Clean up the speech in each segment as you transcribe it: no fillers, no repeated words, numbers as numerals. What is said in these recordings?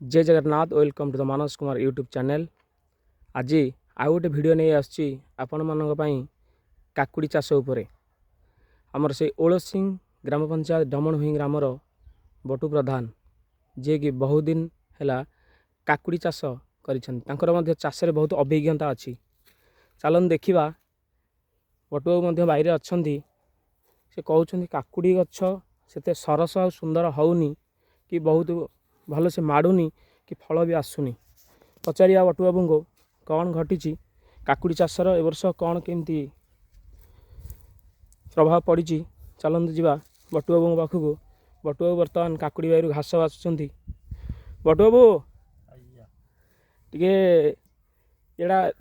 जय Jagannath welcome to the Manas Kumar YouTube channel. आज आउ गोटे भिडियो नहीं आसची आपण मानक पई काकुड़ी चाष उपरे आमर से ओलसिंह ग्राम पंचायत डमणभूई ग्रामर बटू प्रधान जे कि बहुत दिन है काकुड़ी चाष कर चाष बहुत अभिज्ञता अच्छी। चलन देखा बटू बाहर अच्छा से कहते काकुड़ी गछ से सरस और सुंदर होनी कि बहुत भल से माड़ुनी कि फल भी आसुनी। पचारिया बटू बाबू को कौन घटी काकुड़ी चाषर ए वर्ष कौन केमती प्रभाव पड़ी। चलते जावा बटू बाबू पाखक। बटू बाबू बर्तमान काकुड़ी बाहर घास बाछुंट। बटू बाबू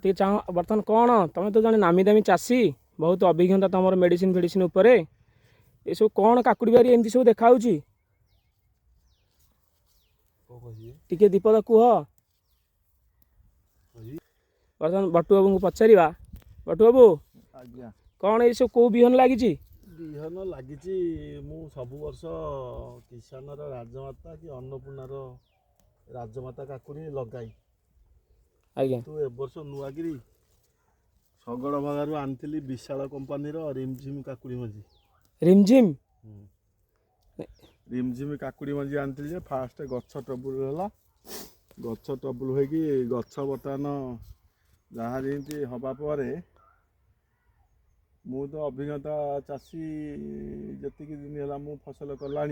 टे चाह बर्तमान कौन तुम तो जन नामी दामी चाषी बहुत अभिज्ञता तुम मेडिसिन फेडिसिन उपरे ये सब कौन काकुड़ी बाहर एमती सब देखा टिके दीपद कुह। बर्तमान बटू बाबू को पचारा बटू बाबू कौन ये सब कौ बिहन लगी बिहन लगी सब वर्ष किसान राजमाता कि अन्नपूर्णार राजमाता काकुड़ी लगाई आज्ञा तू ए वर्ष नुआगिरी शगड़ भागार आनी विशाल कंपानी रिमझिम काकुड़ी मझी रिमझिम रिमझिम काकुड़ी मझी आनी फास्ट गछ ट्रबुल है गछ ट्रबुल हो गछ बर्तमान जहाँ जमी हवापर मु तो अभिज्ञता चाषी जी दिन है मु फसल कला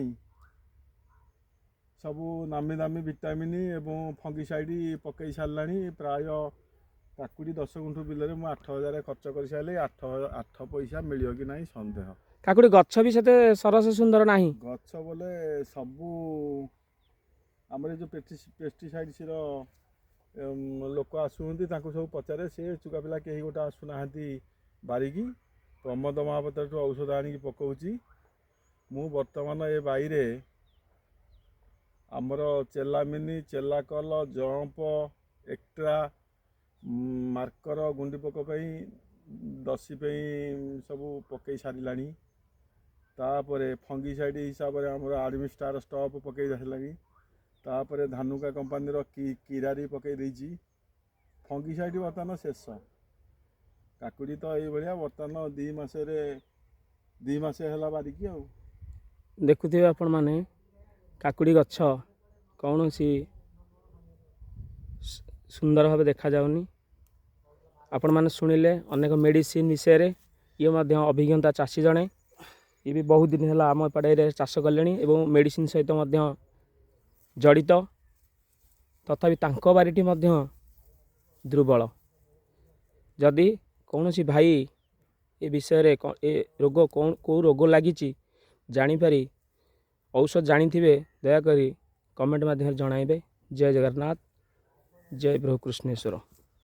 सबू नामी दामी विटामिन एवं फंगिसाइड पकई सारा प्राय काकुड़ी 10 गुंठु बिल में 8,000 खर्च कर सारे 8 पैसा मिल कि ना सन्देह। काकुड़ी गछ भी से सरस सुंदर ना गछ बोले सबू आमर जो पेस्टिसाइड लोक आसुँच सब पचारे से चुका पिला कहीं गोटे आसुना बारिकी प्रमोद महापात्र औषध आनिक पकाऊँगी मु बर्तमान ए बाईरे आमर चेलामिनी चेलाकल जंप एक्ट्रा मार्कर गुंडी पोक दसी सब पकई सारा तापर फंगिसाइड हिसाब से आमर आडमिस्टार स्टॉप पकई सारे तापर धानुका कंपानी किरारी पकई देछि फंगिसाइड बर्तमान शेष काकुड़ी तो ये बर्तमान 2 मास है बारिकी आ देखुए आपण माने काकुड़ी गछ कौन सी सुंदर भाव देखा जाउनी। आपण माने सुनिले अनेक मेडिसिन विषय ये अभिज्ञता चाषी जड़े ये भी बहुत दिन है आम एपटे चाष कले और मेडिसिन सहित जड़ित तथापि तांको बारीटी दुर्बल। जदि कौन सी भाई ए विषय ए रोग कौन कौ रोग लगी जानीपारी औषध जानी दयाकोरी कमेंट माध्यम जणाइबे। जय जगन्नाथ जय प्रभु कृष्णेश्वर।